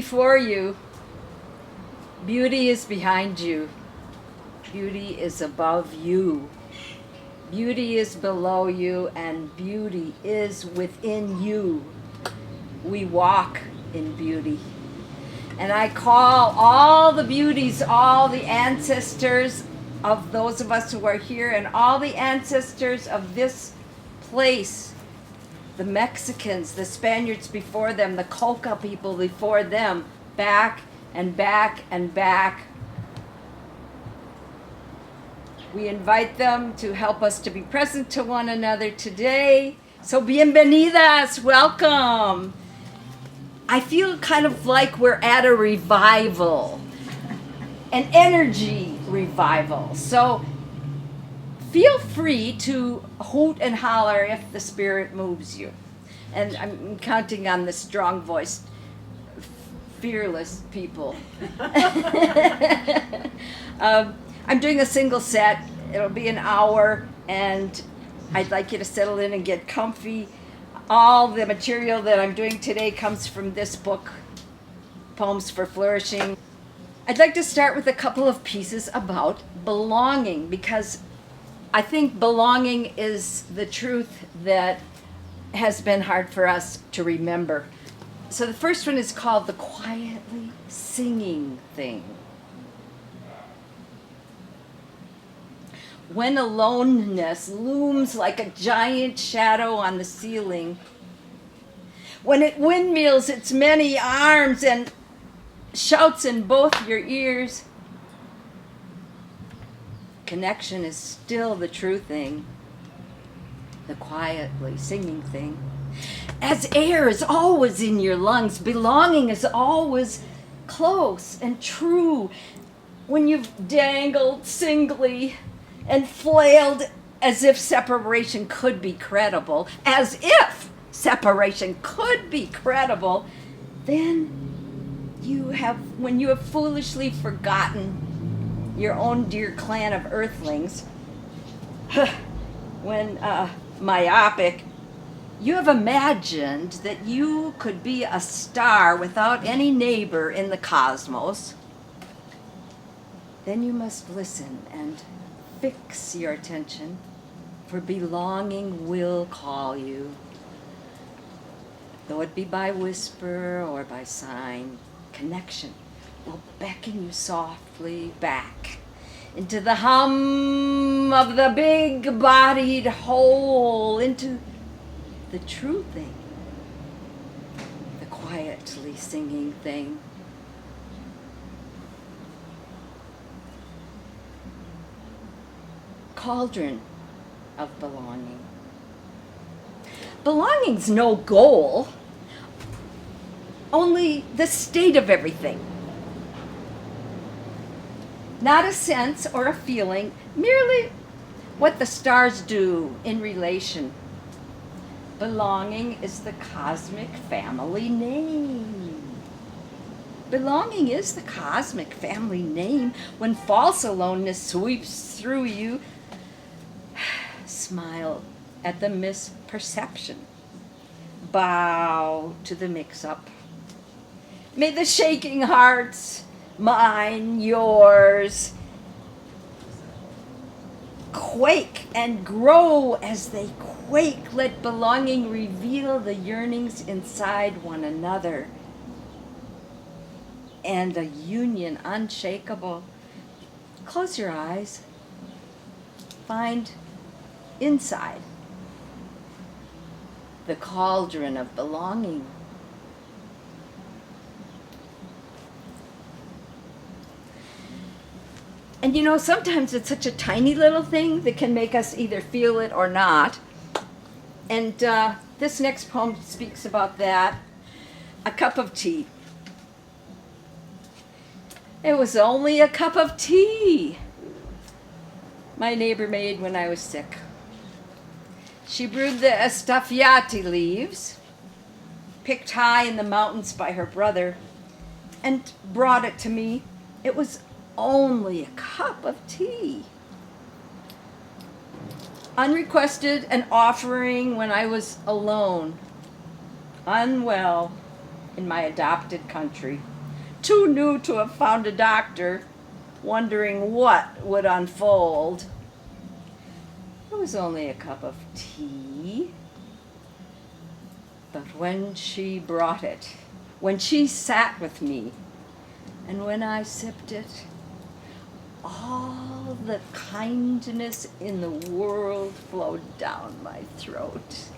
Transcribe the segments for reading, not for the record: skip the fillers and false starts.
before you. Beauty is behind you. Beauty is above you. Beauty is below you, and beauty is within you. We walk in beauty. And I call all the beauties, all the ancestors of those of us who are here, and all the ancestors of this place, the Mexicans, the Spaniards before them, the Coca people before them, back and back and back. We invite them to help us to be present to one another today. So bienvenidas, welcome. I feel kind of like we're at a revival, an energy revival. So feel free to hoot and holler if the spirit moves you. And I'm counting on the strong-voiced, fearless people. I'm doing a single set. It'll be an hour, and I'd like you to settle in and get comfy. All the material that I'm doing today comes from this book, Poems for Flourishing. I'd like to start with a couple of pieces about belonging, because I think belonging is the truth that has been hard for us to remember. So the first one is called The Quietly Singing Thing. When aloneness looms like a giant shadow on the ceiling, when it windmills its many arms and shouts in both your ears, connection is still the true thing, the quietly singing thing. As air is always in your lungs, belonging is always close and true. When you've dangled singly and flailed as if separation could be credible, then when you have foolishly forgotten your own dear clan of earthlings, when myopic, you have imagined that you could be a star without any neighbor in the cosmos, then you must listen and fix your attention, for belonging will call you. Though it be by whisper or by sign, connection will beckon you softly back into the hum of the big-bodied whole, into the true thing, the quietly singing thing. Cauldron of belonging. Belonging's no goal, only the state of everything. Not a sense or a feeling, merely what the stars do in relation. Belonging is the cosmic family name. Belonging is the cosmic family name. When false aloneness sweeps through you, smile at the misperception. Bow to the mix-up. May the shaking hearts, mine, yours, quake and grow as they quake. Let belonging reveal the yearnings inside one another, and a union unshakable. Close your eyes. Find inside the cauldron of belonging. And you know, sometimes it's such a tiny little thing that can make us either feel it or not. And this next poem speaks about that. A cup of tea. It was only a cup of tea my neighbor made when I was sick. She brewed the estaffiati leaves, picked high in the mountains by her brother, and brought it to me. It was only a cup of tea. Unrequested, an offering when I was alone, unwell in my adopted country. too new to have found a doctor, wondering what would unfold. It was only a cup of tea. But when she brought it, when she sat with me, and when I sipped it, all the kindness in the world flowed down my throat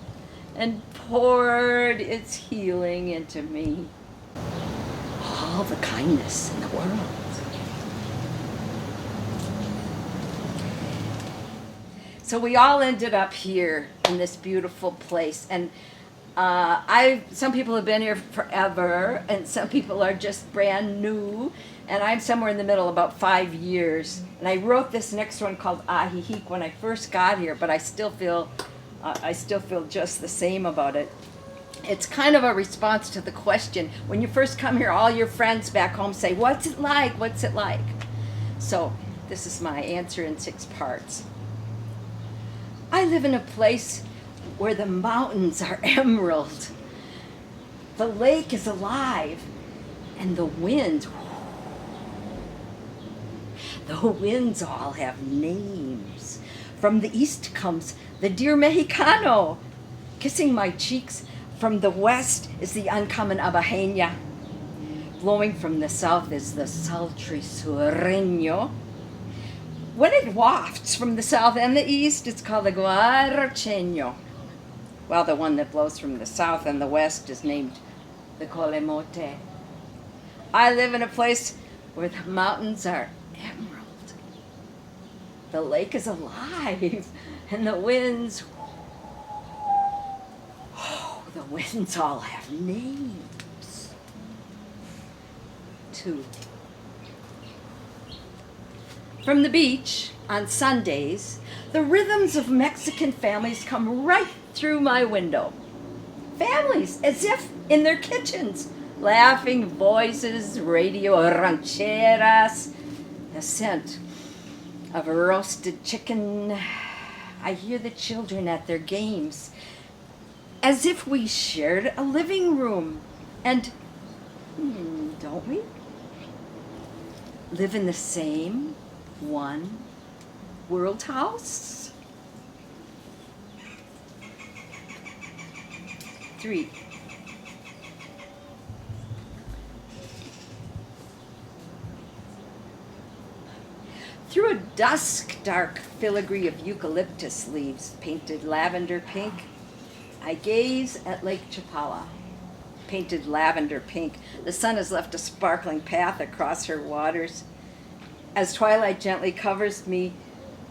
and poured its healing into me. All the kindness in the world. So we all ended up here in this beautiful place, and some people have been here forever, and some people are just brand new, and I'm somewhere in the middle, about 5 years. And I wrote this next one called Ajijic when I first got here, but I still feel just the same about it. It's kind of a response to the question. When you first come here, all your friends back home say, "What's it like? What's it like?" So this is my answer in 6 parts. I live in a place where the mountains are emerald. The lake is alive, and the winds all have names. From the east comes the deer Mexicano, kissing my cheeks. From the west is the uncommon Abajeña. Blowing from the south is the sultry Sureño. When it wafts from the south and the east, it's called the Guaracheño. While the one that blows from the south and the west is named the Colemote. I live in a place where the mountains are emerald. The lake is alive, and the winds all have names. 2. From the beach on Sundays, the rhythms of Mexican families come right through my window. Families, as if in their kitchens, laughing voices, radio rancheras, the scent of roasted chicken. I hear the children at their games, as if we shared a living room. And don't we? Live in the same one world house? 3. Through a dusk dark filigree of eucalyptus leaves painted lavender pink, I gaze at Lake Chapala, painted lavender pink. The sun has left a sparkling path across her waters. As twilight gently covers me,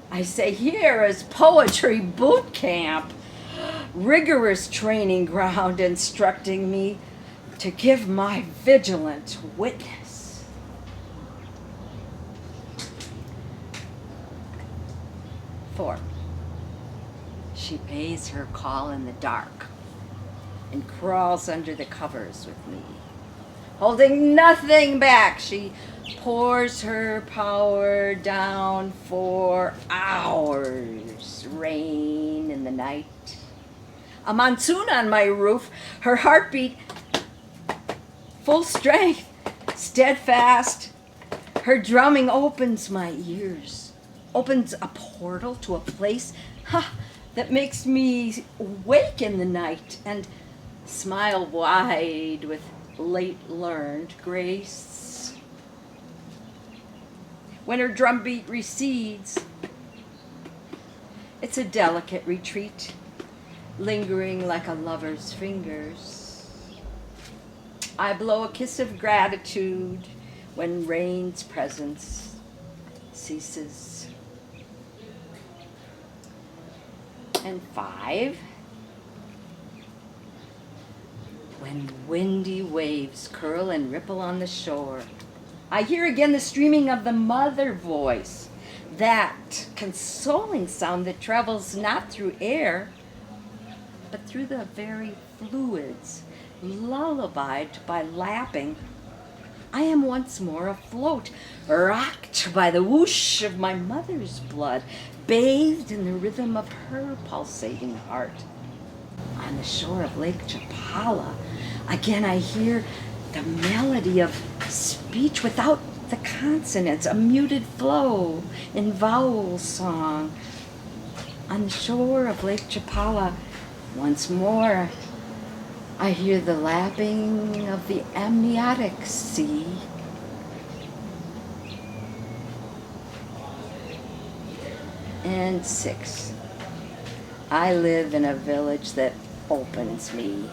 I say, here is poetry boot camp, rigorous training ground instructing me to give my vigilant witness. 4. She pays her call in the dark and crawls under the covers with me. Holding nothing back, she pours her power down for hours. Rain in the night. A monsoon on my roof, her heartbeat full strength, steadfast. Her drumming opens my ears, opens a portal to a place that makes me wake in the night and smile wide with late-learned grace. When her drumbeat recedes, it's a delicate retreat, lingering like a lover's fingers. I blow a kiss of gratitude when rain's presence ceases. And 5, when windy waves curl and ripple on the shore, I hear again the streaming of the mother voice, that consoling sound that travels not through air, but through the very fluids, lullabied by lapping. I am once more afloat, rocked by the whoosh of my mother's blood, bathed in the rhythm of her pulsating heart. On the shore of Lake Chapala, again I hear the melody of speech without the consonants, a muted flow in vowel song. On the shore of Lake Chapala, once more, I hear the lapping of the amniotic sea. And 6. I live in a village that opens me.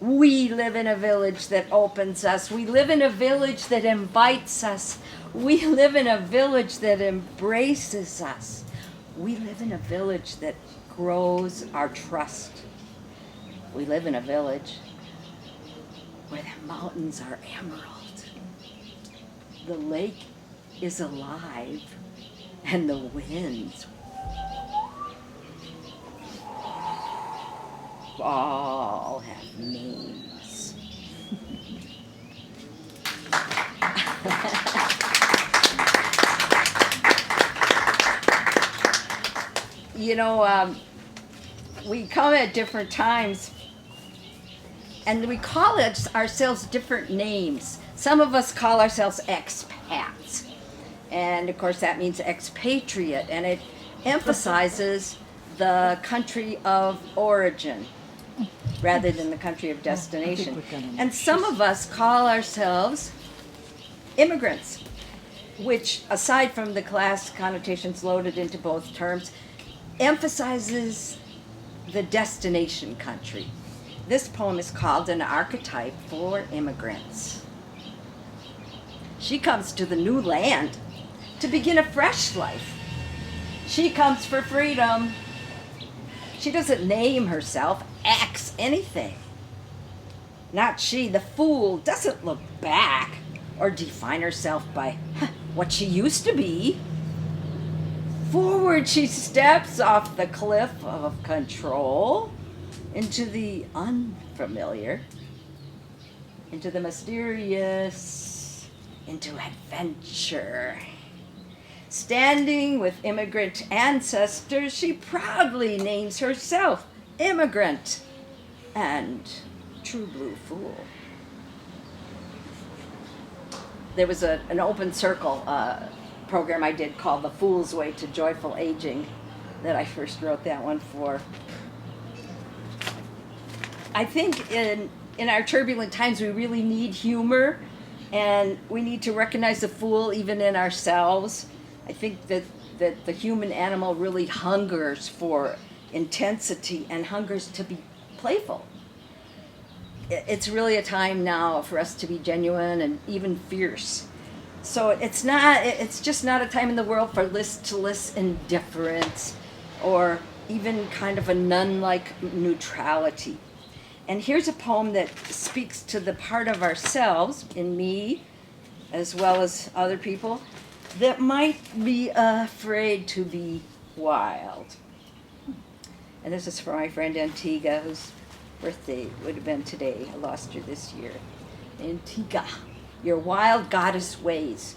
We live in a village that opens us. We live in a village that invites us. We live in a village that embraces us. We live in a village that grows our trust. We live in a village where the mountains are emerald. The lake is alive, and the winds all have names. We come at different times, and we call ourselves different names. Some of us call ourselves expats, and of course that means expatriate, and it emphasizes the country of origin rather than the country of destination. And some of us call ourselves immigrants, which, aside from the class connotations loaded into both terms, emphasizes the destination country. This poem is called An Archetype for Immigrants. She comes to the new land to begin a fresh life. She comes for freedom. She doesn't name herself, X anything. Not she, the fool, doesn't look back or define herself by what she used to be. Forward she steps off the cliff of control into the unfamiliar, into the mysterious, into adventure. Standing with immigrant ancestors, she proudly names herself immigrant and true blue fool. There was an open circle program I did called The Fool's Way to Joyful Aging that I first wrote that one for. I think in our turbulent times we really need humor, and we need to recognize the fool even in ourselves. I think that the human animal really hungers for intensity and hungers to be playful. It's really a time now for us to be genuine and even fierce. So it's just not a time in the world for listless indifference or even kind of a nun-like neutrality. And here's a poem that speaks to the part of ourselves, in me, as well as other people, that might be afraid to be wild. And this is for my friend Antigua, whose birthday would have been today. I lost her this year. Antigua, your wild goddess ways.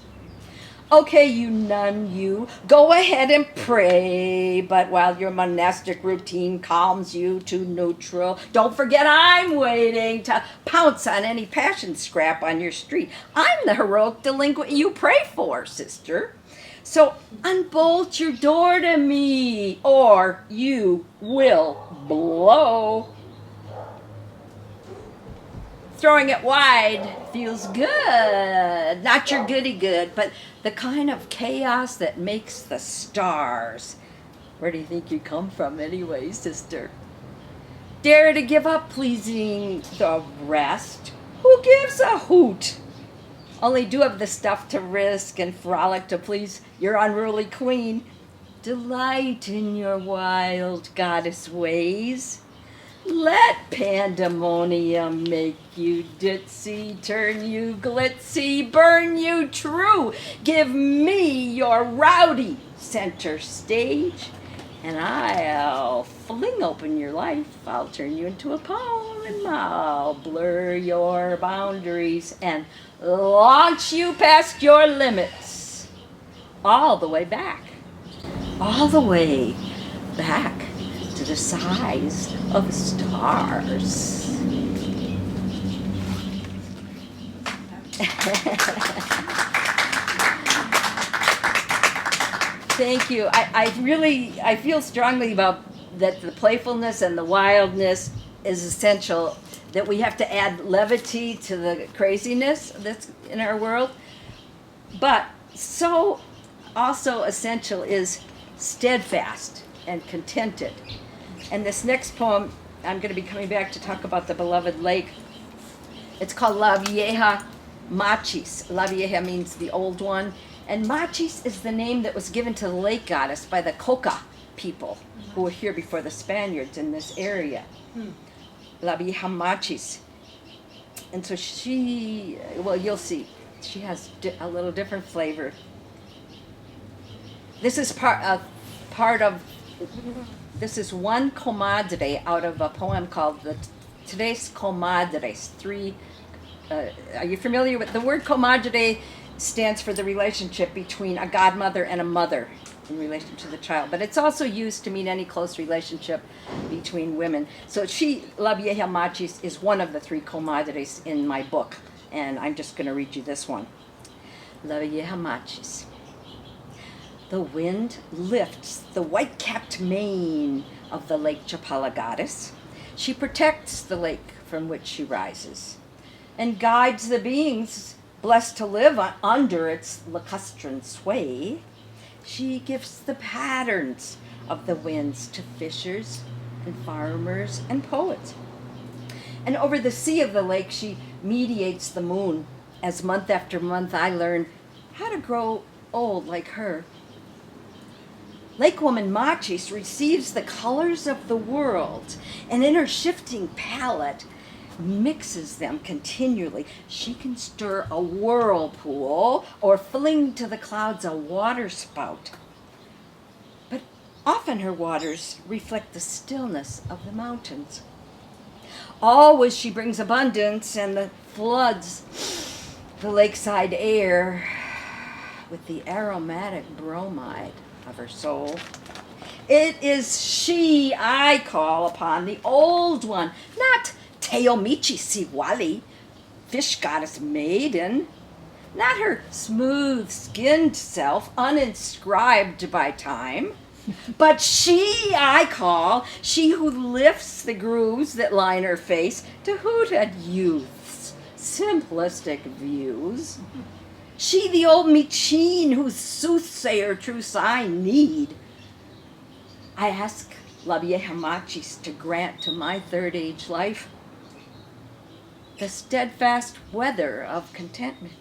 Okay, you nun, you, go ahead and pray, but while your monastic routine calms you to neutral, don't forget I'm waiting to pounce on any passion scrap on your street. I'm the heroic delinquent you pray for, sister. So unbolt your door to me, or you will blow. Throwing it wide feels good. Not your goody good, but the kind of chaos that makes the stars. Where do you think you come from anyway, sister? Dare to give up pleasing the rest? Who gives a hoot? Only do have the stuff to risk and frolic to please your unruly queen. Delight in your wild goddess ways. Let pandemonium make you ditzy, turn you glitzy, burn you true. Give me your rowdy center stage, and I'll fling open your life. I'll turn you into a poem, and I'll blur your boundaries and launch you past your limits. All the way back. All the way back to the size of stars. Thank you. I feel strongly about that the playfulness and the wildness is essential, that we have to add levity to the craziness that's in our world. But so also essential is steadfast and contented. And this next poem, I'm going to be coming back to talk about the beloved lake. It's called La Vieja Machis. La Vieja means the old one. And Machis is the name that was given to the lake goddess by the Coca people who were here before the Spaniards in this area. La Vieja Machis. And so she, well, you'll see, she has a little different flavor. This is part of, this is one comadre out of a poem called the Tres Comadres. Are you familiar with the word comadre? Stands for the relationship between a godmother and a mother in relation to the child, but it's also used to mean any close relationship between women. So La Vieja Machis, is one of the three comadres in my book, and I'm just going to read you this one. La Vieja Machis. The wind lifts the white-capped mane of the Lake Chapala goddess. She protects the lake from which she rises and guides the beings blessed to live under its lacustrine sway. She gives the patterns of the winds to fishers and farmers and poets. And over the sea of the lake, she mediates the moon, as month after month I learn how to grow old like her. Lake Woman Machis receives the colors of the world, and in her shifting palette, mixes them continually. She can stir a whirlpool or fling to the clouds a water spout. But often her waters reflect the stillness of the mountains. Always she brings abundance and the floods the lakeside air with the aromatic bromide of her soul. It is she I call upon, the old one, not Teomichi Siwali, fish goddess maiden, not her smooth-skinned self, uninscribed by time, but she I call, she who lifts the grooves that line her face to hoot at youth's simplistic views. She the old Michin whose soothsayer truths I need. I ask La Vieja Machis to grant to my third age life the steadfast weather of contentment.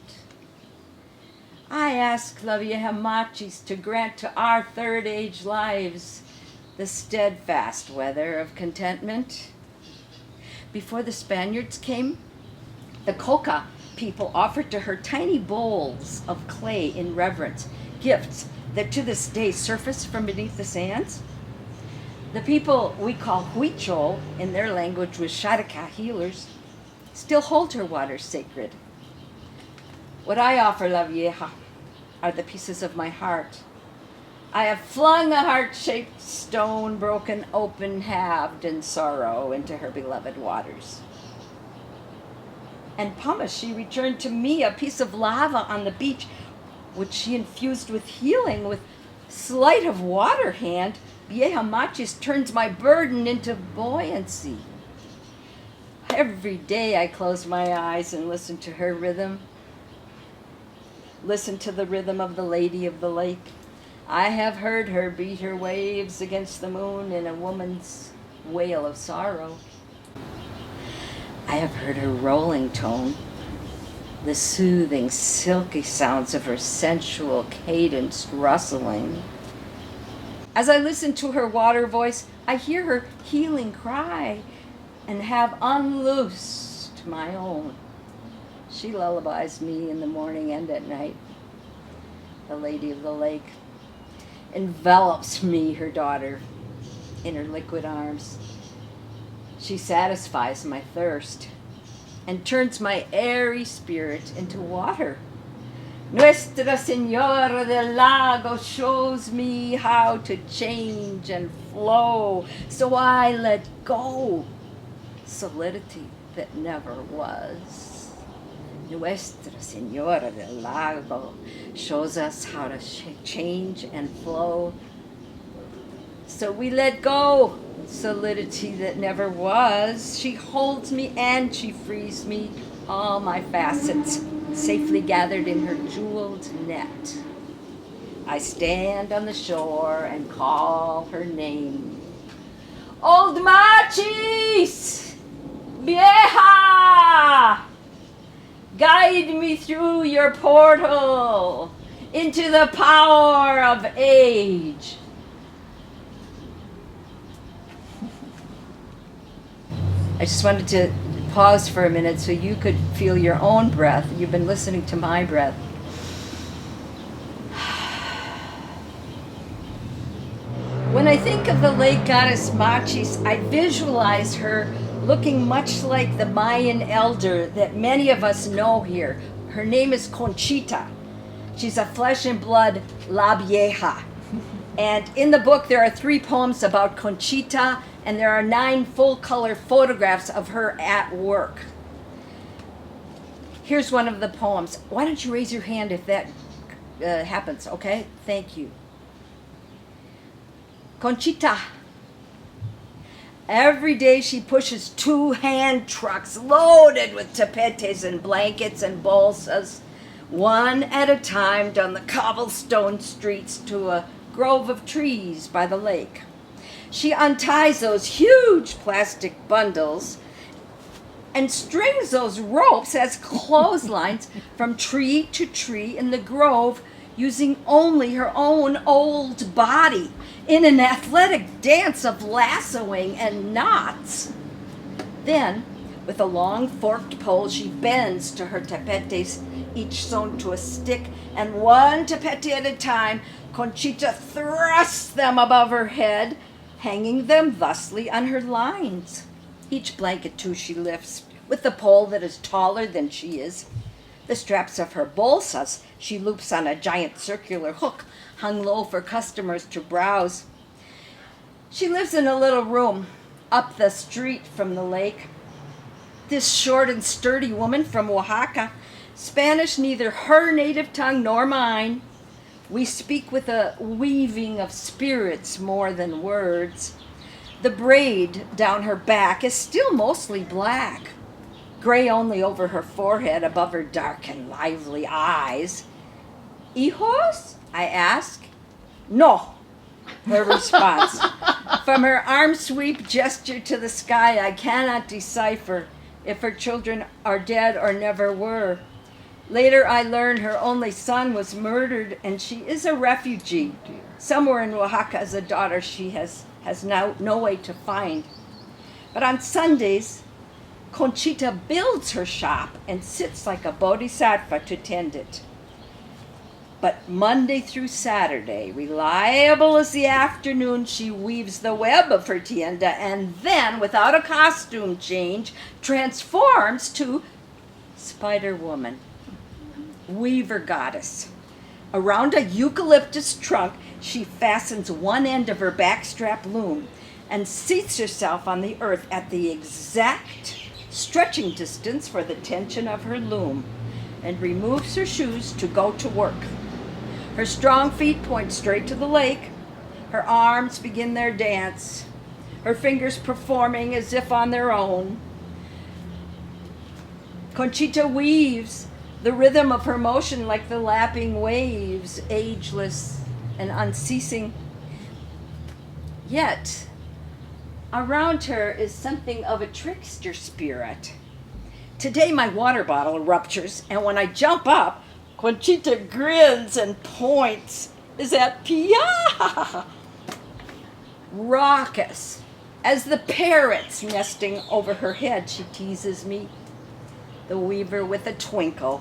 I ask La Vieja Machis to grant to our third age lives the steadfast weather of contentment. Before the Spaniards came, the Coca people offered to her tiny bowls of clay in reverence, gifts that to this day surface from beneath the sands. The people we call Huichol, in their language with Sharika healers, still hold her waters sacred. What I offer La Vieja are the pieces of my heart. I have flung a heart-shaped stone, broken open, halved in sorrow, into her beloved waters. And Pumice, she returned to me a piece of lava on the beach, which she infused with healing, with sleight of water hand. Vieja Machis turns my burden into buoyancy. Every day I close my eyes and listen to her rhythm. Listen to the rhythm of the Lady of the Lake. I have heard her beat her waves against the moon in a woman's wail of sorrow. I have heard her rolling tone, the soothing, silky sounds of her sensual, cadenced rustling. As I listen to her water voice, I hear her healing cry and have unloosed my own. She lullabies me in the morning and at night. The Lady of the Lake envelops me, her daughter, in her liquid arms. She satisfies my thirst and turns my airy spirit into water. Nuestra Señora del Lago shows me how to change and flow, so I let go solidity that never was. Nuestra Señora del Lago shows us how to change and flow. So we let go solidity that never was. She holds me and she frees me, all my facets safely gathered in her jeweled net. I stand on the shore and call her name. Old Machis! Vieja! Guide me through your portal into the power of age. I just wanted to pause for a minute so you could feel your own breath. You've been listening to my breath. When I think of the lake goddess Machis, I visualize her looking much like the Mayan elder that many of us know here. Her name is Conchita. She's a flesh and blood La Vieja. And in the book, there are 3 poems about Conchita, and there are 9 full-color photographs of her at work. Here's one of the poems. Why don't you raise your hand if that happens, okay? Thank you. Conchita. Every day she pushes 2 hand trucks loaded with tapetes and blankets and bolsas, one at a time down the cobblestone streets to a grove of trees by the lake. She unties those huge plastic bundles and strings those ropes as clotheslines from tree to tree in the grove, using only her own old body in an athletic dance of lassoing and knots. Then, with a long forked pole, she bends to her tapetes, each sewn to a stick, and one tapete at a time, Conchita thrusts them above her head, hanging them thusly on her lines. Each blanket, too, she lifts, with the pole that is taller than she is. The straps of her bolsas she loops on a giant circular hook hung low for customers to browse. She lives in a little room up the street from the lake. This short and sturdy woman from Oaxaca, Spanish neither her native tongue nor mine. We speak with a weaving of spirits more than words. The braid down her back is still mostly black, gray only over her forehead above her dark and lively eyes. Hijos? I ask. No, her response. From her arm sweep gesture to the sky, I cannot decipher if her children are dead or never were. Later I learned her only son was murdered and she is a refugee. Somewhere in Oaxaca as a daughter she has now no way to find. But on Sundays, Conchita builds her shop and sits like a bodhisattva to tend it. But Monday through Saturday, reliable as the afternoon, she weaves the web of her tienda and then, without a costume change, transforms to Spider Woman, Weaver Goddess. Around a eucalyptus trunk, she fastens one end of her backstrap loom and seats herself on the earth at the exact stretching distance for the tension of her loom and removes her shoes to go to work. Her strong feet point straight to the lake. Her arms begin their dance, her fingers performing as if on their own. Conchita weaves the rhythm of her motion like the lapping waves, ageless and unceasing. Yet, around her is something of a trickster spirit. Today my water bottle ruptures, and when I jump up, Conchita grins and points. Is that Pia? Raucous. As the parrots nesting over her head, she teases me. The weaver with a twinkle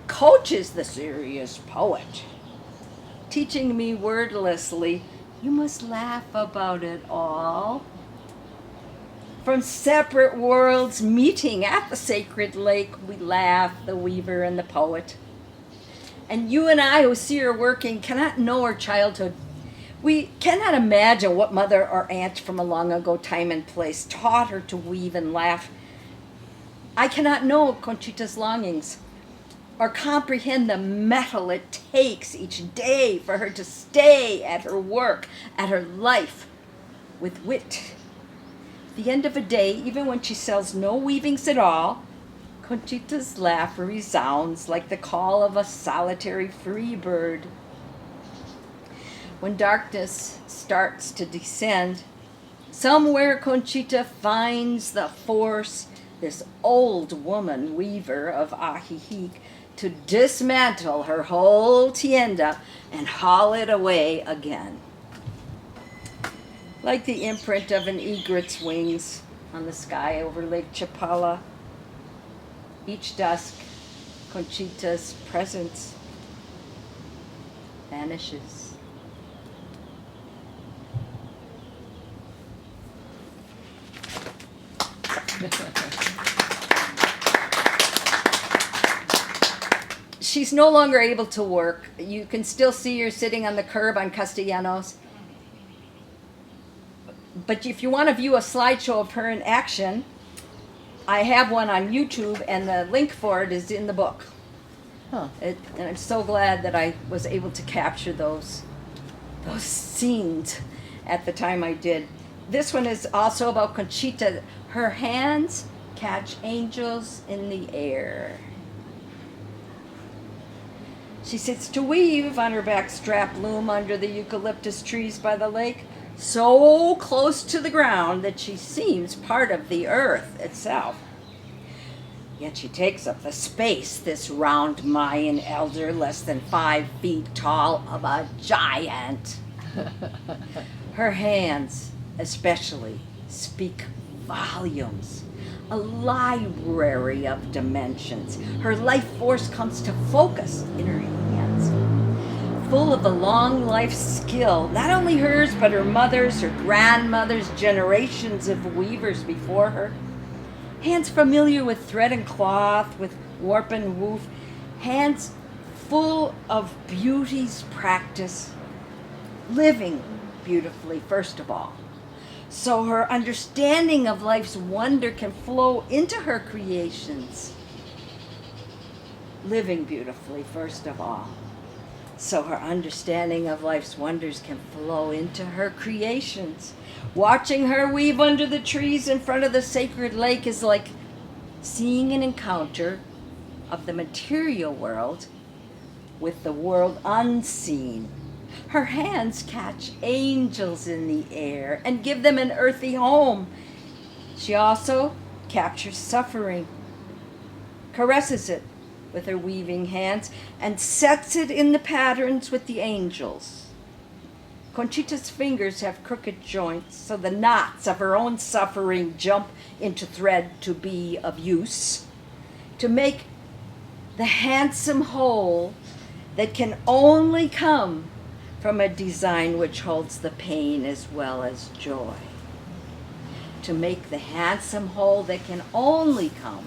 coaches the serious poet, teaching me wordlessly, you must laugh about it all. From separate worlds meeting at the sacred lake, we laugh, the weaver and the poet. And you and I who see her working cannot know her childhood. We cannot imagine what mother or aunt from a long ago time and place taught her to weave and laugh. I cannot know Conchita's longings. or comprehend the mettle it takes each day for her to stay at her work, at her life, with wit. At the end of a day, even when she sells no weavings at all, Conchita's laugh resounds like the call of a solitary free bird. When darkness starts to descend, somewhere Conchita finds the force, this old woman weaver of Ajijic, to dismantle her whole tienda and haul it away again. Like the imprint of an egret's wings on the sky over Lake Chapala, each dusk, Conchita's presence vanishes. She's no longer able to work. You can still see her sitting on the curb on Castellanos. But if you want to view a slideshow of her in action, I have one on YouTube, and the link for it is in the book. And I'm so glad that I was able to capture those scenes at the time I did. This one is also about Conchita. Her hands catch angels in the air. She sits to weave on her backstrap loom under the eucalyptus trees by the lake, so close to the ground that she seems part of the earth itself. Yet she takes up the space, this round Mayan elder, less than 5 feet tall, of a giant. Her hands, especially, speak volumes. A library of dimensions. Her life force comes to focus in her hands, full of a long life skill, not only hers, but her mother's, her grandmother's, generations of weavers before her. Hands familiar with thread and cloth, with warp and woof. Hands full of beauty's practice, living beautifully, first of all. So her understanding of life's wonder can flow into her creations. Living beautifully, first of all. So her understanding of life's wonders can flow into her creations. Watching her weave under the trees in front of the sacred lake is like seeing an encounter of the material world with the world unseen. Her hands catch angels in the air and give them an earthy home. She also captures suffering, caresses it with her weaving hands, and sets it in the patterns with the angels. Conchita's fingers have crooked joints, so the knots of her own suffering jump into thread to be of use, to make the handsome whole that can only come from a design which holds the pain as well as joy. To make the handsome whole that can only come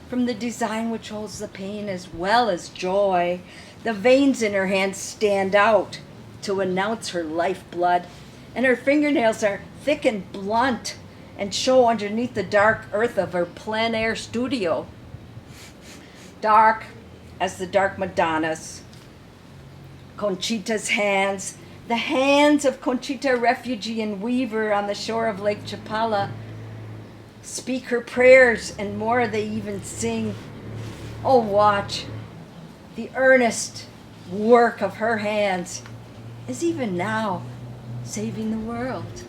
from the design which holds the pain as well as joy. The veins in her hands stand out to announce her lifeblood, and her fingernails are thick and blunt and show underneath the dark earth of her plein air studio. Dark as the dark Madonnas. Conchita's hands, the hands of Conchita, refugee and weaver on the shore of Lake Chapala, speak her prayers, and more, they even sing. Oh, watch, the earnest work of her hands is even now saving the world.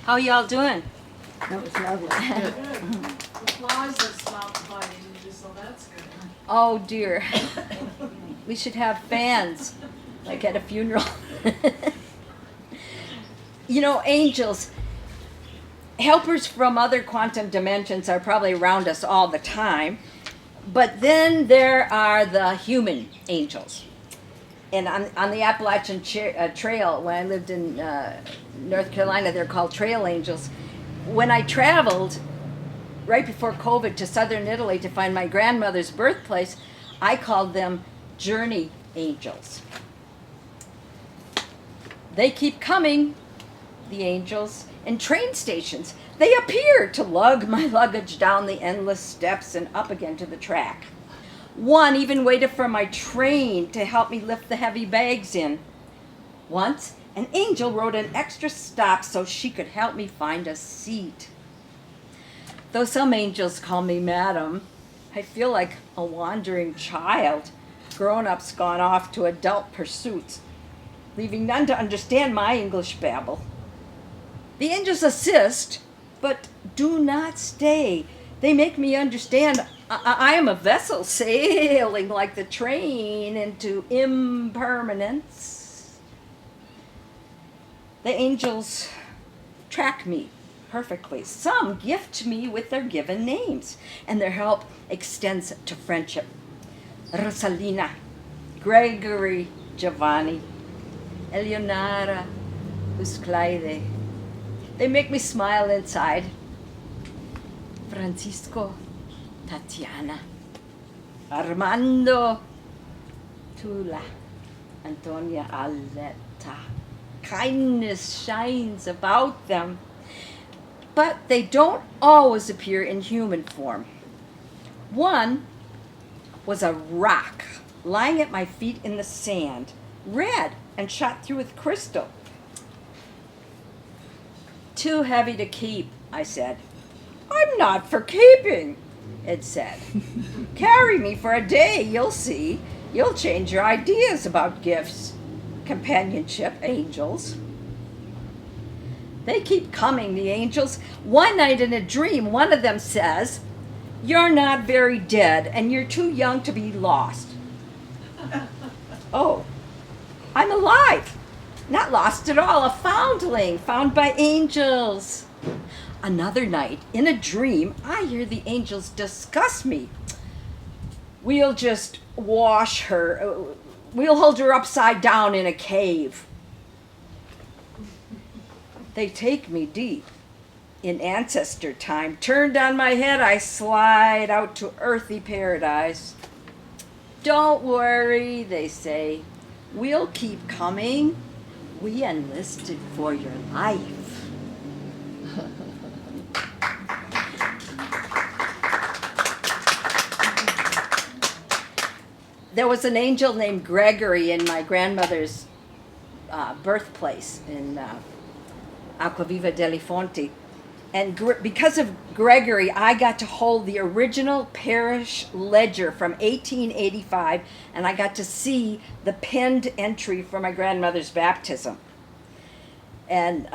How y'all doing? That was lovely. The flies have stopped biting you, so that's good. Oh dear. We should have fans, like at a funeral. You know, angels, helpers from other quantum dimensions are probably around us all the time. But then there are the human angels. And on the Appalachian Trail, when I lived in North Carolina, they're called trail angels. When I traveled right before COVID to southern Italy to find my grandmother's birthplace, I called them journey angels. They keep coming, the angels, and train stations. They appear to lug my luggage down the endless steps and up again to the track. One even waited for my train to help me lift the heavy bags in. Once, an angel rode an extra stop so she could help me find a seat. Though some angels call me madam, I feel like a wandering child. Grown-ups gone off to adult pursuits, leaving none to understand my English babble. The angels assist, but do not stay. They make me understand I am a vessel sailing like the train into impermanence. The angels track me perfectly. Some gift me with their given names, and their help extends to friendship. Rosalina, Gregory, Giovanni, Eleonora, Usclaide. They make me smile inside. Francisco, Tatiana, Armando, Tula, Antonia, Aletta. Kindness shines about them, but they don't always appear in human form. One was a rock lying at my feet in the sand, red and shot through with crystal. Too heavy to keep, I said. I'm not for keeping, it said. Carry me for a day, you'll see. You'll change your ideas about gifts, companionship, angels. They keep coming, the angels. One night in a dream, one of them says, you're not very dead, and you're too young to be lost. Oh, I'm alive. Not lost at all, a foundling, found by angels. Another night, in a dream, I hear the angels discuss me. We'll just wash her. We'll hold her upside down in a cave. They take me deep. In ancestor time, turned on my head, I slide out to earthly paradise. Don't worry, they say. We'll keep coming. We enlisted for your life. There was an angel named Gregory in my grandmother's birthplace in Acquaviva delle Fonti. And because of Gregory, I got to hold the original parish ledger from 1885, and I got to see the penned entry for my grandmother's baptism. And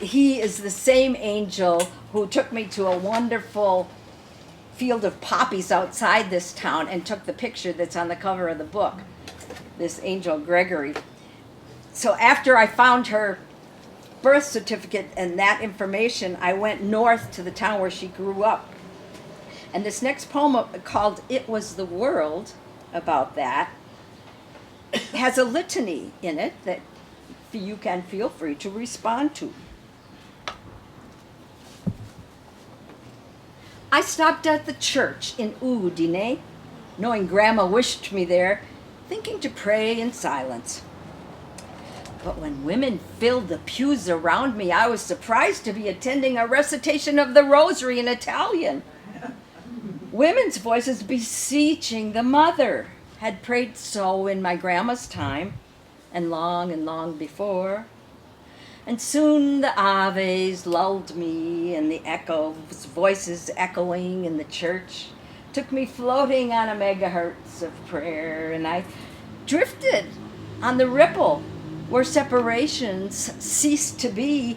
he is the same angel who took me to a wonderful field of poppies outside this town and took the picture that's on the cover of the book, this angel Gregory. So after I found her birth certificate and that information, I went north to the town where she grew up. And this next poem called It Was the World, about that, has a litany in it that you can feel free to respond to. I stopped at the church in Udine, knowing Grandma wished me there, thinking to pray in silence. But when women filled the pews around me, I was surprised to be attending a recitation of the rosary in Italian. Women's voices beseeching the mother had prayed so in my grandma's time, and long before. And soon the Aves lulled me, and the echoes, voices echoing in the church, took me floating on a megahertz of prayer, and I drifted on the ripple where separations ceased to be.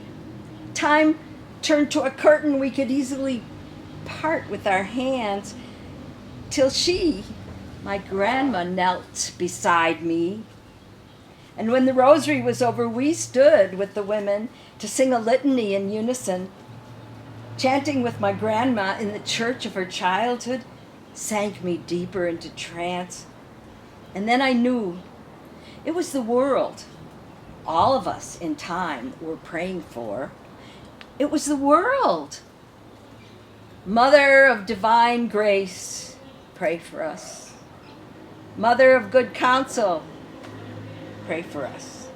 Time turned to a curtain we could easily part with our hands, till she, my grandma, knelt beside me. And when the rosary was over, we stood with the women to sing a litany in unison, chanting with my grandma in the church of her childhood, sank me deeper into trance. And then I knew it was the world all of us in time were praying for. It was the world. Mother of divine grace, pray for us. Mother of good counsel, pray for us.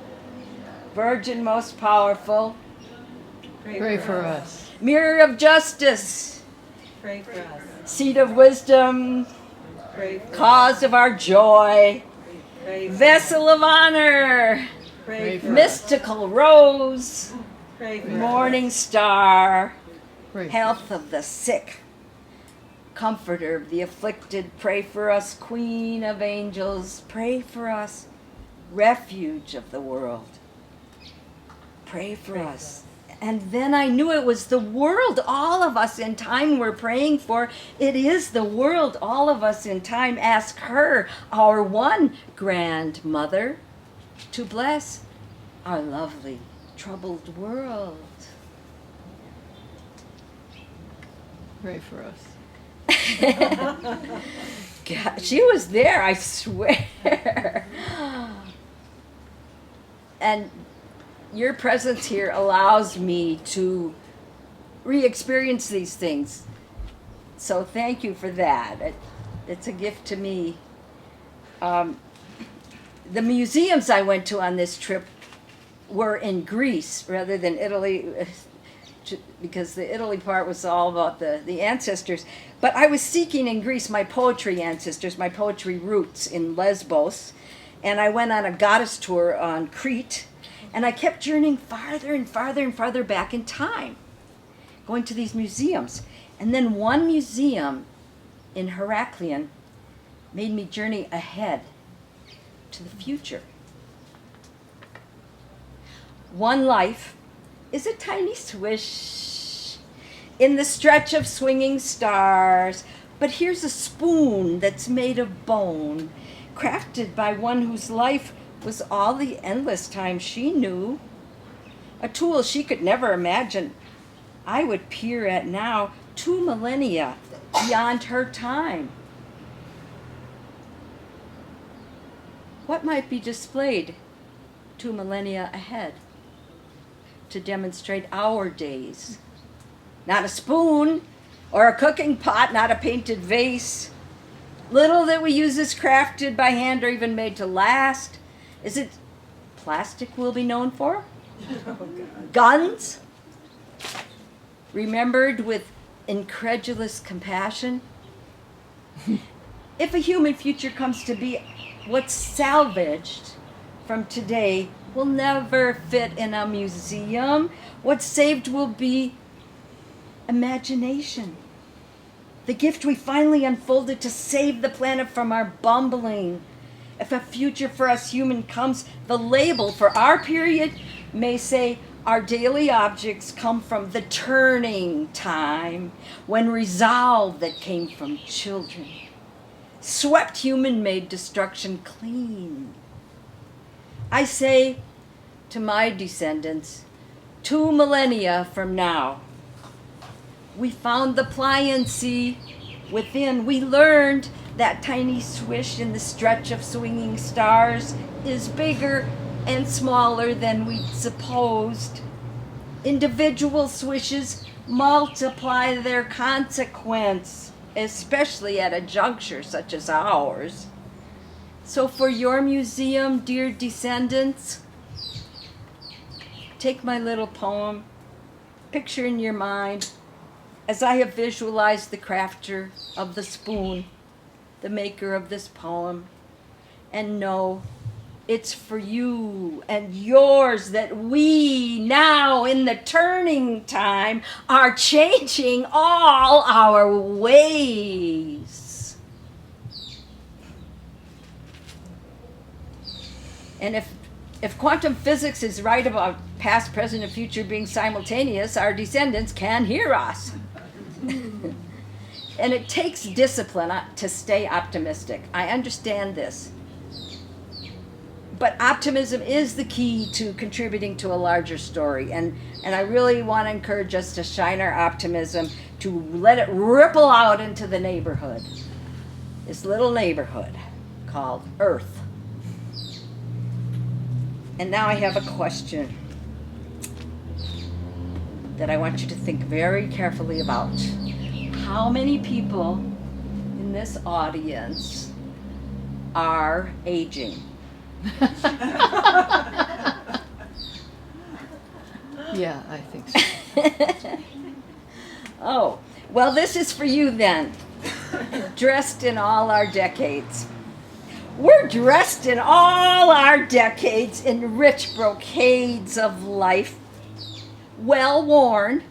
Virgin most powerful, Pray for us. Mirror of justice, Pray for us. seat of wisdom, Pray for cause of our joy, Pray for vessel of honor, Pray for mystical rose, Pray for morning star, Pray for health of the sick, comforter of the afflicted, pray for us, queen of angels, pray for us, refuge of the world, pray for us. And then I knew it was the world all of us in time were praying for. It is the world all of us in time. Ask her, our one grandmother, to bless our lovely troubled world. Pray for us. God, she was there, I swear. And your presence here allows me to re-experience these things. So thank you for that. It's a gift to me. The museums I went to on this trip were in Greece rather than Italy, because the Italy part was all about the ancestors. But I was seeking in Greece my poetry ancestors, my poetry roots in Lesbos. And I went on a goddess tour on Crete. And I kept journeying farther and farther and farther back in time, going to these museums. And then one museum in Heraklion made me journey ahead to the future. One life is a tiny swish in the stretch of swinging stars. But here's a spoon that's made of bone, crafted by one whose life was all the endless time she knew. A tool she could never imagine I would peer at now, 2 millennia beyond her time. What might be displayed 2 millennia ahead to demonstrate our days? Not a spoon or a cooking pot, not a painted vase. Little that we use is crafted by hand or even made to last. Is it plastic we'll be known for? Guns? Remembered with incredulous compassion? If a human future comes to be, what's salvaged from today will never fit in a museum. What's saved will be imagination. The gift we finally unfolded to save the planet from our bumbling. If a future for us human comes, the label for our period may say our daily objects come from the turning time, when resolve that came from children swept human-made destruction clean. I say to my descendants, 2 millennia from now, we found the pliancy within. We learned that tiny swish in the stretch of swinging stars is bigger and smaller than we'd supposed. Individual swishes multiply their consequence, especially at a juncture such as ours. So for your museum, dear descendants, take my little poem, picture in your mind, as I have visualized the crafter of the spoon, the maker of this poem, and know it's for you and yours that we now in the turning time are changing all our ways. And if quantum physics is right about past, present, and future being simultaneous, our descendants can hear us. And it takes discipline to stay optimistic. I understand this. But optimism is the key to contributing to a larger story. And I really want to encourage us to shine our optimism, to let it ripple out into the neighborhood. This little neighborhood called Earth. And now I have a question that I want you to think very carefully about. How many people in this audience are aging? Yeah, I think so. Oh, well, this is for you then. Dressed in all our decades. We're dressed in all our decades in rich brocades of life, well worn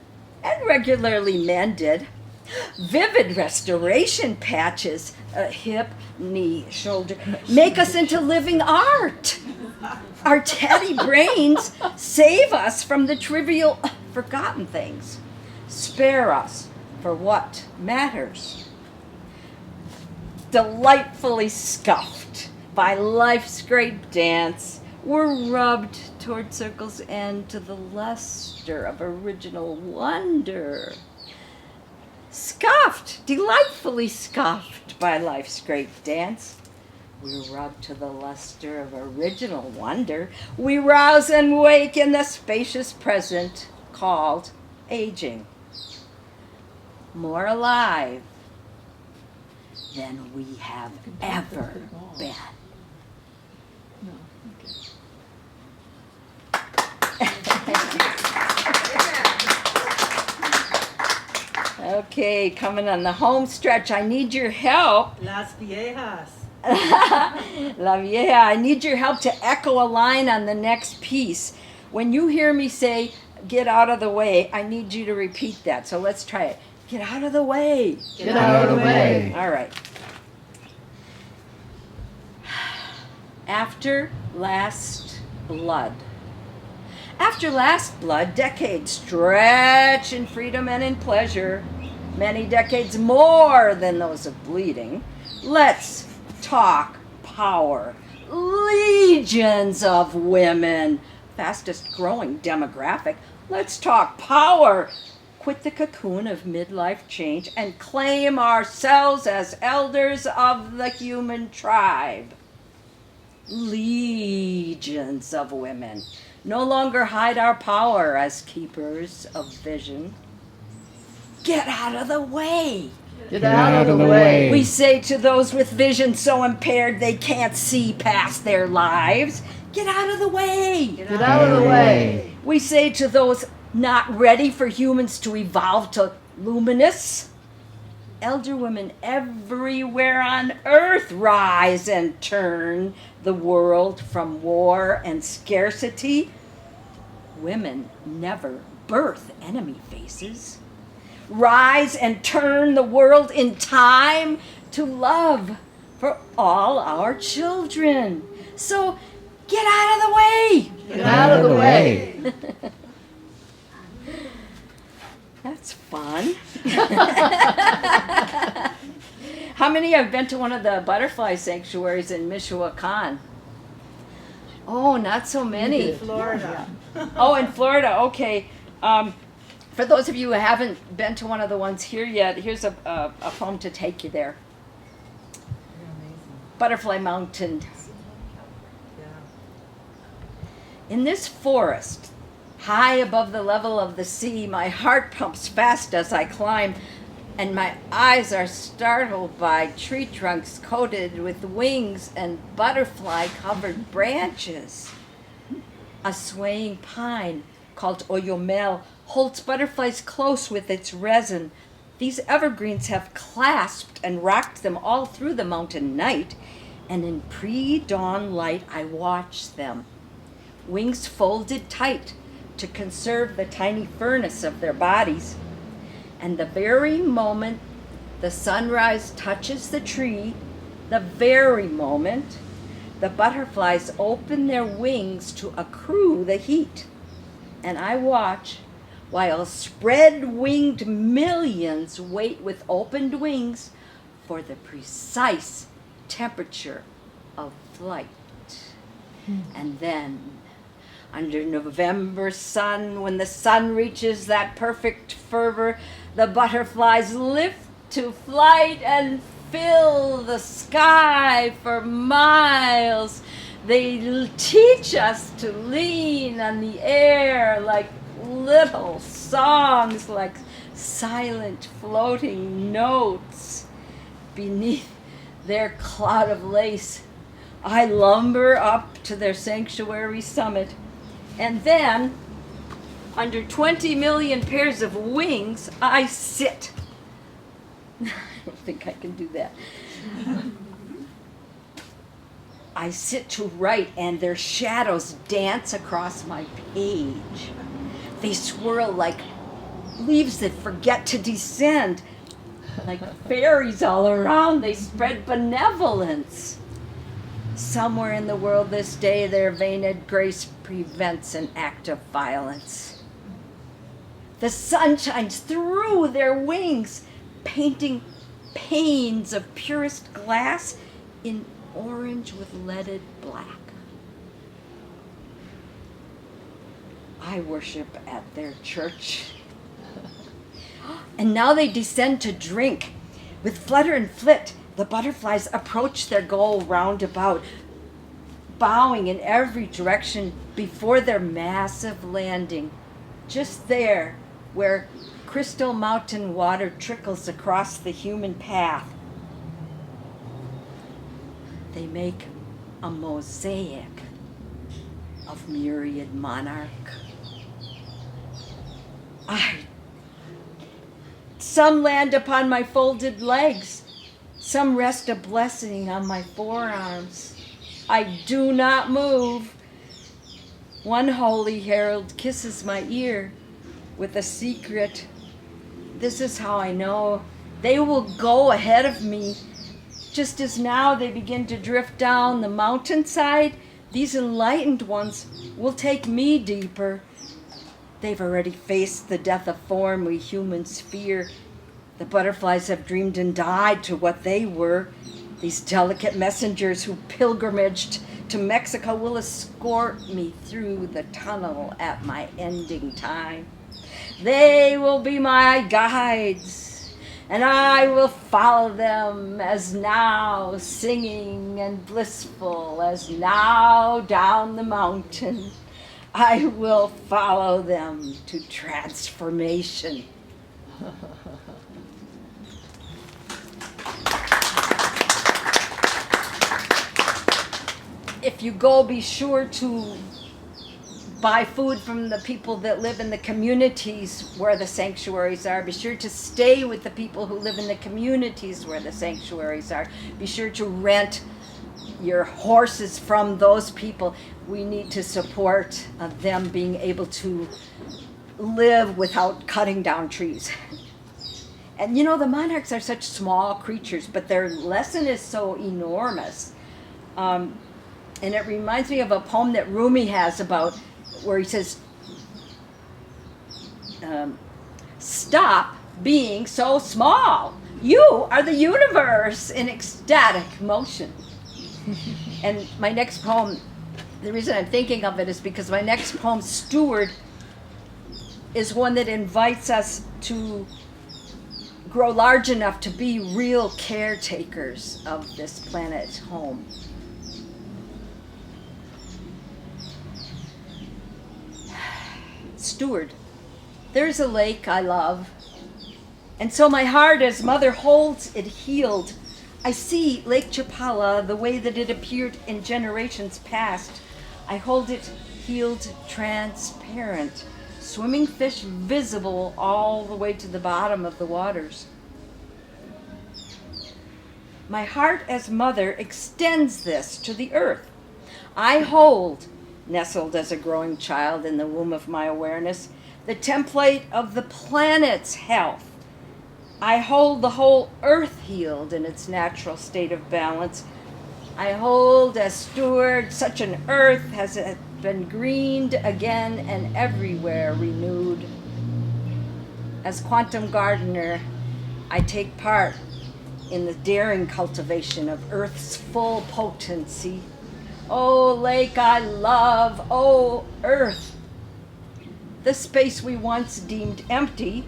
and regularly mended. Vivid restoration patches, hip, knee, shoulder, make us into living art. Our teddy brains save us from the trivial, forgotten things. Spare us for what matters. Delightfully scuffed by life's great dance, we're rubbed toward circle's end to the luster of original wonder. Scuffed, delightfully scuffed by life's great dance. We're rubbed to the luster of original wonder. We rouse and wake in the spacious present called aging. More alive than we have ever been. No, Okay, coming on the home stretch, I need your help. Las Viejas. La Vieja, I need your help to echo a line on the next piece. When you hear me say, get out of the way, I need you to repeat that. So let's try it. Get out of the way. Get out of the way. All right. After last blood. After last blood, decades stretch in freedom and in pleasure, many decades more than those of bleeding. Let's talk power. Legions of women, fastest growing demographic. Let's talk power. Quit the cocoon of midlife change and claim ourselves as elders of the human tribe. Legions of women no longer hide our power as keepers of vision. Get out of the way. Get out of the way. We say to those with vision so impaired they can't see past their lives, get out of the way. Get out of the way. We say to those not ready for humans to evolve to luminous, elder women everywhere on earth rise and turn the world from war and scarcity. Women never birth enemy faces. Rise and turn the world in time to love for all our children. So get out of the way. Get out of the way. That's fun. How many have been to one of the butterfly sanctuaries in Michoacan? Oh, not so many. Florida. Oh, in Florida, okay. For those of you who haven't been to one of the ones here yet, here's a poem to take you there. You're amazing. Butterfly Mountain. Yeah. In this forest, high above the level of the sea, my heart pumps fast as I climb, and my eyes are startled by tree trunks coated with wings and butterfly-covered branches. A swaying pine called oyomel holds butterflies close with its resin. These evergreens have clasped and rocked them all through the mountain night, and in pre-dawn light I watch them, wings folded tight to conserve the tiny furnace of their bodies. And the very moment the sunrise touches the tree, the very moment the butterflies open their wings to accrue the heat. And I watch while spread-winged millions wait with opened wings for the precise temperature of flight. And then, under November sun, when the sun reaches that perfect fervor, the butterflies lift to flight and fill the sky for miles. They teach us to lean on the air like little songs, like silent floating notes. Beneath their cloud of lace, I lumber up to their sanctuary summit, and then Under 20 million pairs of wings, I sit. I don't think I can do that. I sit to write, and their shadows dance across my page. They swirl like leaves that forget to descend. Like fairies all around, they spread benevolence. Somewhere in the world this day, their veined grace prevents an act of violence. The sun shines through their wings, painting panes of purest glass in orange with leaded black. I worship at their church. And now they descend to drink. With flutter and flit, the butterflies approach their goal roundabout, bowing in every direction before their massive landing. Just there, where crystal mountain water trickles across the human path, they make a mosaic of myriad monarch. Some land upon my folded legs. Some rest a blessing on my forearms. I do not move. One holy herald kisses my ear with a secret. This is how I know they will go ahead of me. Just as now they begin to drift down the mountainside, these enlightened ones will take me deeper. They've already faced the death of form we humans fear. The butterflies have dreamed and died to what they were. These delicate messengers who pilgrimaged to Mexico will escort me through the tunnel at my ending time. They will be my guides, and I will follow them as now singing and blissful as now down the mountain. I will follow them to transformation. If you go, be sure to buy food from the people that live in the communities where the sanctuaries are. Be sure to stay with the people who live in the communities where the sanctuaries are. Be sure to rent your horses from those people. We need to support them being able to live without cutting down trees. And you know, the monarchs are such small creatures, but their lesson is so enormous. And it reminds me of a poem that Rumi has about where he says, stop being so small. You are the universe in ecstatic motion. And my next poem, the reason I'm thinking of it is because my next poem, Steward, is one that invites us to grow large enough to be real caretakers of this planet's home. Steward, there's a lake I love, and so my heart as mother holds it healed. I see Lake Chapala the way that it appeared in generations past. I hold it healed, transparent, swimming fish visible all the way to the bottom of the waters. My heart as mother extends this to the earth. I hold, nestled as a growing child in the womb of my awareness, the template of the planet's health. I hold the whole earth healed in its natural state of balance. I hold as steward such an earth has it been greened again and everywhere renewed. As quantum gardener, I take part in the daring cultivation of earth's full potency. Oh, lake I love, oh, earth. The space we once deemed empty,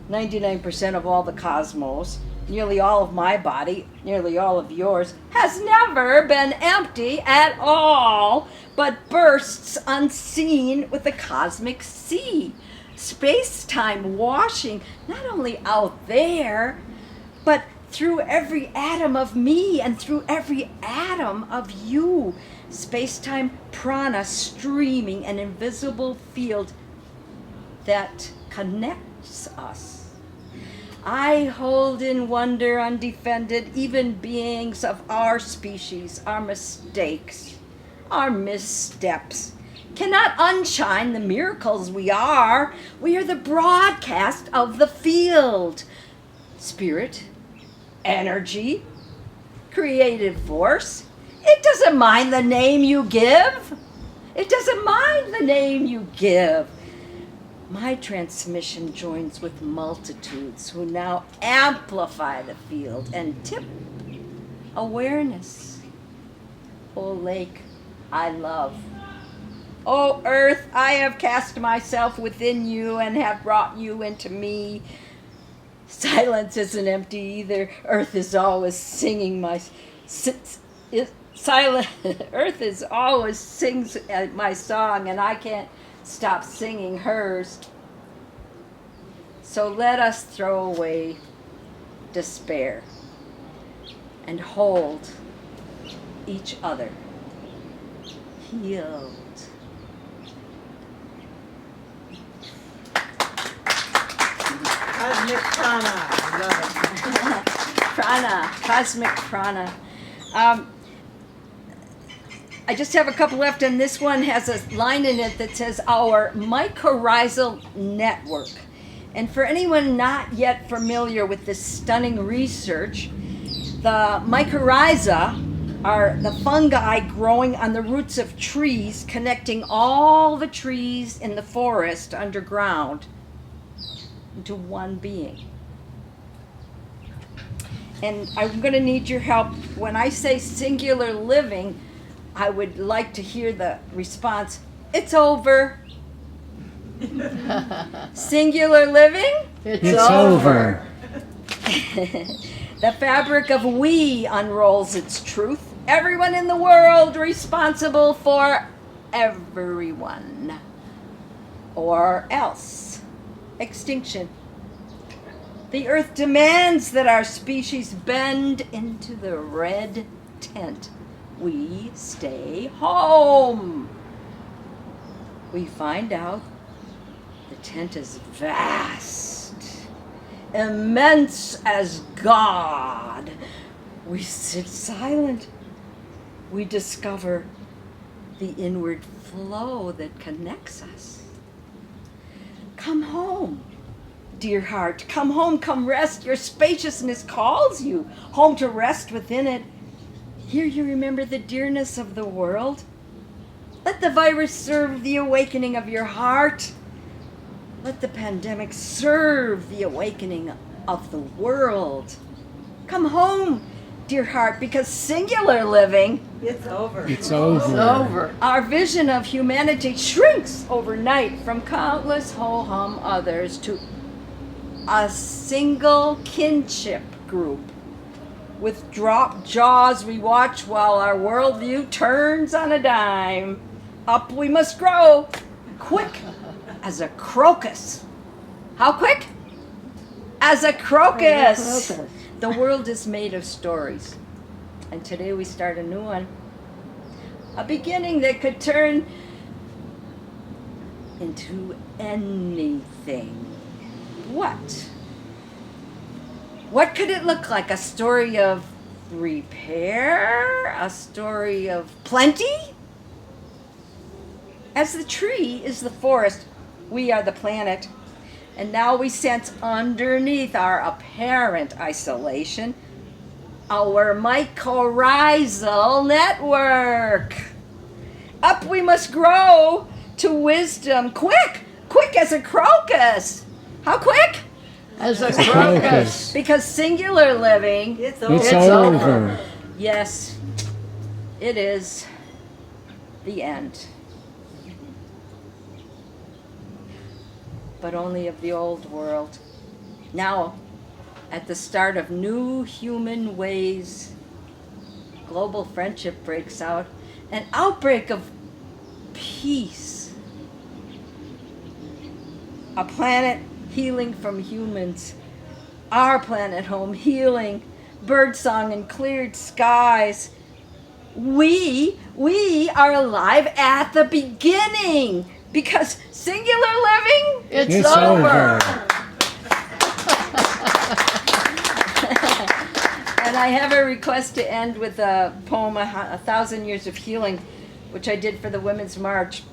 99% of all the cosmos, nearly all of my body, nearly all of yours, has never been empty at all, but bursts unseen with the cosmic sea. Space-time washing not only out there, but through every atom of me and through every atom of you. Space-time prana streaming an invisible field that connects us. I hold in wonder undefended even beings of our species, our mistakes, our missteps cannot unshine the miracles we are. We are the broadcast of the field. Spirit, energy, creative force. It doesn't mind the name you give. It doesn't mind the name you give. My transmission joins with multitudes who now amplify the field and tip awareness. O lake, I love. O earth, I have cast myself within you and have brought you into me. Silence isn't empty either. Earth is always singing Earth is always sings my song, and I can't stop singing hers. So let us throw away despair and hold each other healed. Cosmic prana. I love it. Prana, cosmic prana. I just have a couple left, and this one has a line in it that says our mycorrhizal network. And for anyone not yet familiar with this stunning research, the mycorrhiza are the fungi growing on the roots of trees, connecting all the trees in the forest underground into one being. And I'm going to need your help. When I say singular living, I would like to hear the response, it's over. Singular living? It's over. The fabric of we unrolls its truth. Everyone in the world responsible for everyone. Or else. Extinction. The earth demands that our species bend into the red tent. We stay home. We find out the tent is vast, immense as God. We sit silent. We discover the inward flow that connects us. Come home, dear heart. Come home, come rest. Your spaciousness calls you home to rest within it. Here you remember the dearness of the world. Let the virus serve the awakening of your heart. Let the pandemic serve the awakening of the world. Come home, dear heart, because singular living, It's over. It's over. our vision of humanity shrinks overnight from countless ho-hum others to a single kinship group. With dropped jaws we watch while our worldview turns on a dime. Up we must grow, quick as a crocus. How quick? As a crocus. The world is made of stories. And today we start a new one. A beginning that could turn into anything. What? What could it look like? A story of repair? A story of plenty? As the tree is the forest, we are the planet. And now we sense underneath our apparent isolation our mycorrhizal network. Up we must grow to wisdom. Quick! Quick as a crocus. How quick? As a crocus. Because singular living, It's over. It's over. yes, it is the end. But only of the old world. Now, at the start of new human ways, global friendship breaks out, an outbreak of peace. A planet healing from humans. Our planet home healing, birdsong and cleared skies. We are alive at the beginning. Because singular living, It's over. and I have a request to end with a poem, A Thousand Years of Healing, which I did for the Women's March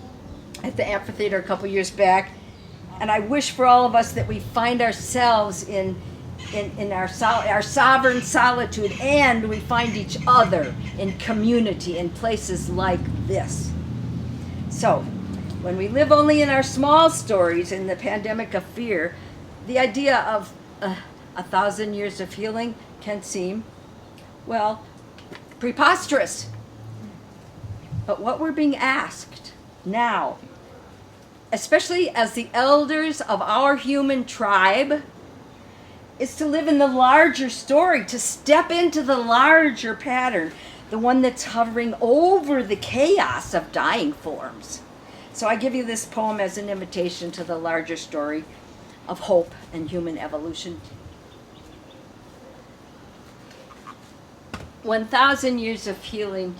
at the amphitheater a couple years back. And I wish for all of us that we find ourselves in our sovereign solitude, and we find each other in community in places like this. So, when we live only in our small stories in the pandemic of fear, the idea of 1,000 years of healing can seem, well, preposterous. But what we're being asked now, especially as the elders of our human tribe, is to live in the larger story, to step into the larger pattern, the one that's hovering over the chaos of dying forms. So I give you this poem as an invitation to the larger story of hope and human evolution. 1,000 years of healing.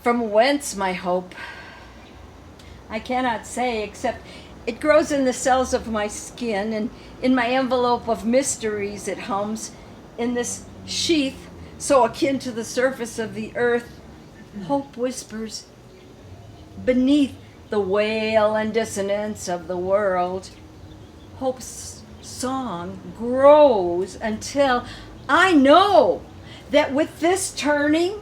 From whence my hope? I cannot say, except it grows in the cells of my skin, and in my envelope of mysteries it hums. In this sheath, so akin to the surface of the earth, hope whispers. Beneath the wail and dissonance of the world, hope's song grows until I know that with this turning,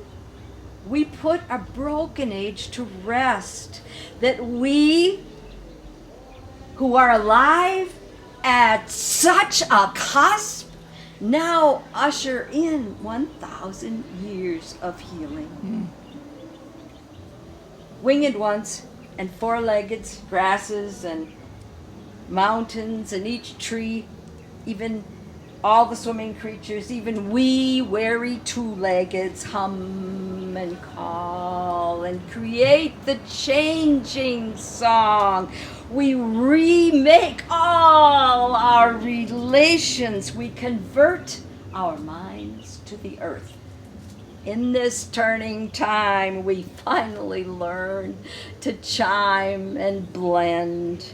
we put a broken age to rest, that we who are alive at such a cusp now usher in 1,000 years of healing. Winged ones and four-legged grasses and mountains and each tree, even all the swimming creatures, even we wary two-leggeds hum and call and create the changing song. We remake all our relations. We convert our minds to the earth. In this turning time, we finally learn to chime and blend,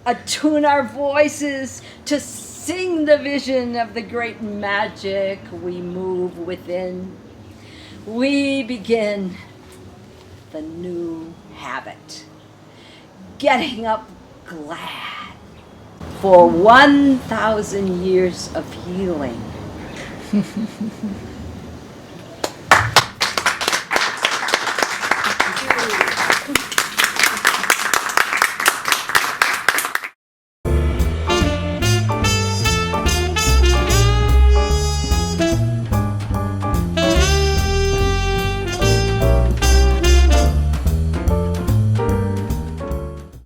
attune our voices to sing the vision of the great magic we move within. We begin the new habit, getting up glad for 1,000 years of healing.